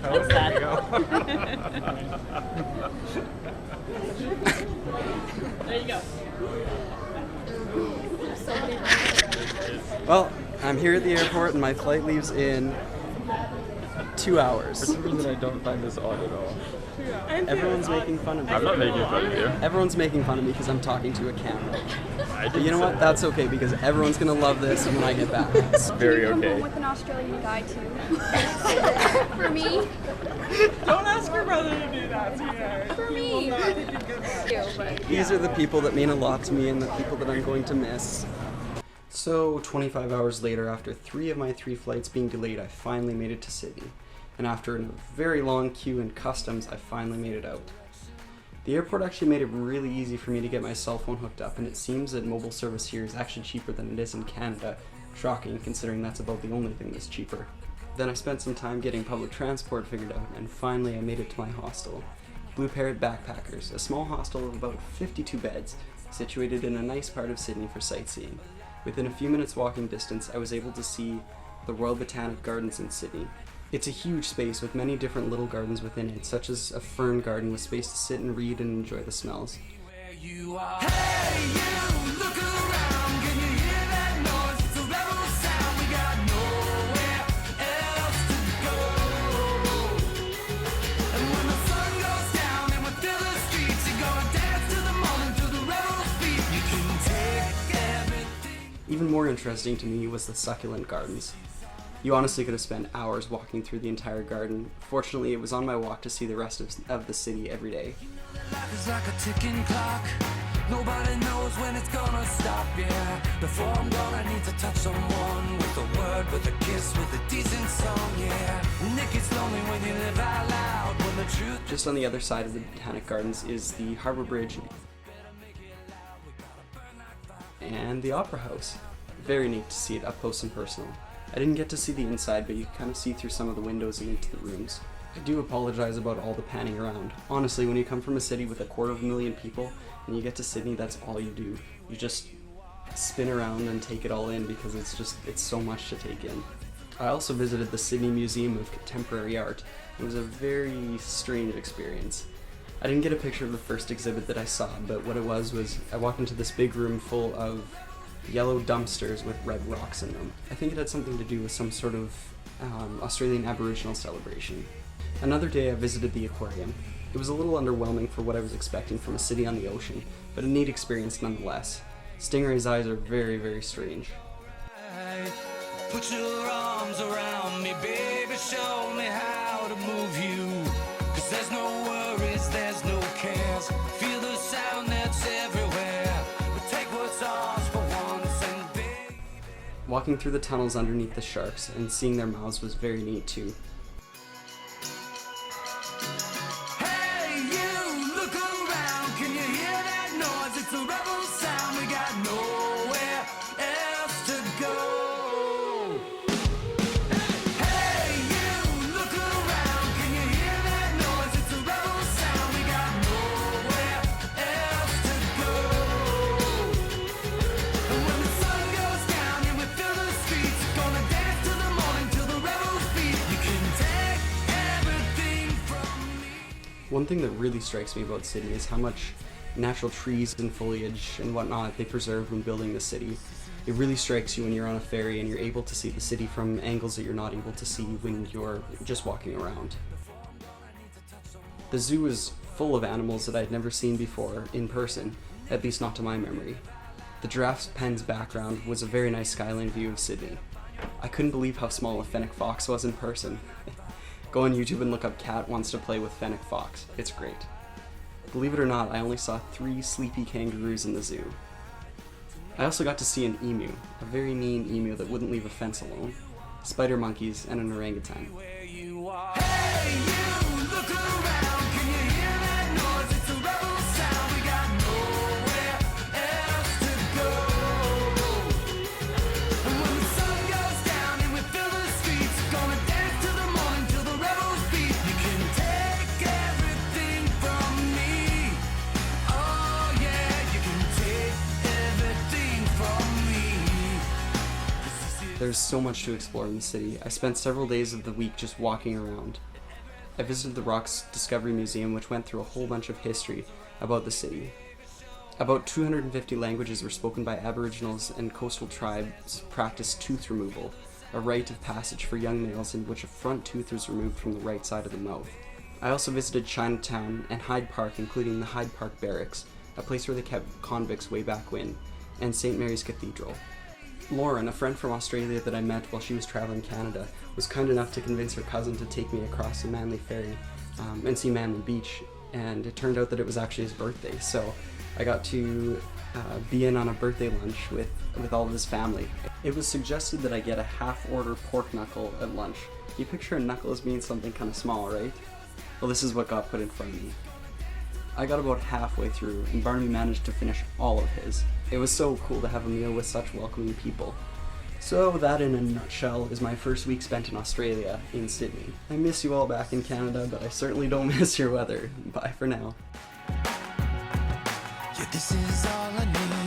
Sorry. Oh, there we go. There you go. Well, I'm here at the airport and my flight leaves in 2 hours. For some reason, I don't find this odd at all. Everyone's making fun of me. I'm not making fun of you. Everyone's making fun of me because I'm talking to a camera. I But didn't you know say what? that. That's okay because everyone's gonna love this when I get back. It's very Come home okay. with an Australian guy too. For me. Don't ask your brother to do that, sweetheart. For me. He will not think you're good at it. But These are the people that mean a lot to me and the people that I'm going to miss. So, 25 hours later, after 3 of my 3 flights being delayed, I finally made it to Sydney. And after a very long queue in customs, I finally made it out. The airport actually made it really easy for me to get my cell phone hooked up, and it seems that mobile service here is actually cheaper than it is in Canada. Shocking, considering that's about the only thing that's cheaper. Then I spent some time getting public transport figured out, and finally I made it to my hostel. Blue Parrot Backpackers, a small hostel of about 52 beds, situated in a nice part of Sydney for sightseeing. Within a few minutes walking distance, I was able to see the Royal Botanic Gardens in Sydney. It's a huge space with many different little gardens within it, such as a fern garden with space to sit and read and enjoy the smells. Even more interesting to me was the succulent gardens. You honestly could have spent hours walking through the entire garden. Fortunately, it was on my walk to see the rest of the city every day. Life is like a ticking clock. Nobody knows when it's gonna stop, yeah. Before I'm gone, I need to touch someone with a word, with a kiss, with a decent song, yeah. Nick, it's lonely when you live out loud, when the truth. Just on the other side of the Botanic Gardens is the Harbour Bridge and the Opera House. Very neat to see it up close and personal. I didn't get to see the inside, but you can kind of see through some of the windows and into the rooms. I do apologize about all the panning around. Honestly, when you come from a city with 250,000 people and you get to Sydney, that's all you do. You just spin around and take it all in because it's so much to take in. I also visited the Sydney Museum of Contemporary Art. It was a very strange experience. I didn't get a picture of the first exhibit that I saw, but what it was I walked into this big room full of yellow dumpsters with red rocks in them. I think it had something to do with some sort of Australian Aboriginal celebration. Another day I visited the aquarium. It was a little underwhelming for what I was expecting from a city on the ocean, but a neat experience nonetheless. Stingray's eyes are very, very strange. Put your arms around me, baby, show me how to move you. 'Cause there's no worries, there's no cares. Feel the sound that's everywhere. But take what's ours for once and baby. Walking through the tunnels underneath the sharks and seeing their mouths was very neat too. Hey, you, look around. Can you hear that noise? It's a rebel sound. We got nowhere else to go. Hey, you, look around. Can you hear that noise? It's a rebel sound. We got nowhere else to go. And when the sun goes down and we fill the streets, gonna dance till the morning till the rebels beat. You can take everything from me. One thing that really strikes me about Sydney is how much natural trees and foliage and whatnot they preserved when building the city. It really strikes you when you're on a ferry and you're able to see the city from angles that you're not able to see when you're just walking around. The zoo is full of animals that I'd never seen before in person, at least not to my memory. The giraffe's pen's background was a very nice skyline view of Sydney. I couldn't believe how small a fennec fox was in person. Go on YouTube and look up Cat Wants to Play with Fennec Fox. It's great. Believe it or not, I only saw 3 sleepy kangaroos in the zoo. I also got to see an emu, a very mean emu that wouldn't leave a fence alone, spider monkeys, and an orangutan. Where you are. Hey, you, look around. Can you hear that noise? It's a rebel sound. We got nowhere else to go. And when the sun goes down and we fill the streets, gonna dance till the morning till the rebels beat. You can take everything from me. Oh yeah, you can take everything from me. There's so much to explore in the city. I spent several days of the week just walking around. I visited the Rocks Discovery Museum, which went through a whole bunch of history about the city. About 250 languages were spoken by Aboriginals, and coastal tribes practiced tooth removal, a rite of passage for young males in which a front tooth was removed from the right side of the mouth. I also visited Chinatown and Hyde Park, including the Hyde Park Barracks, a place where they kept convicts way back when, and St. Mary's Cathedral. Lauren, a friend from Australia that I met while she was traveling Canada, was kind enough to convince her cousin to take me across the Manly Ferry and see Manly Beach, and it turned out that it was actually his birthday, so I got to be in on a birthday lunch with all of his family. It was suggested that I get a half-order pork knuckle at lunch. You picture a knuckle as being something kind of small, right? Well, this is what got put in front of me. I got about halfway through, and Barnaby managed to finish all of his. It was so cool to have a meal with such welcoming people. So that, in a nutshell, is my first week spent in Australia, in Sydney. I miss you all back in Canada, but I certainly don't miss your weather. Bye for now. Yeah, this is all I need.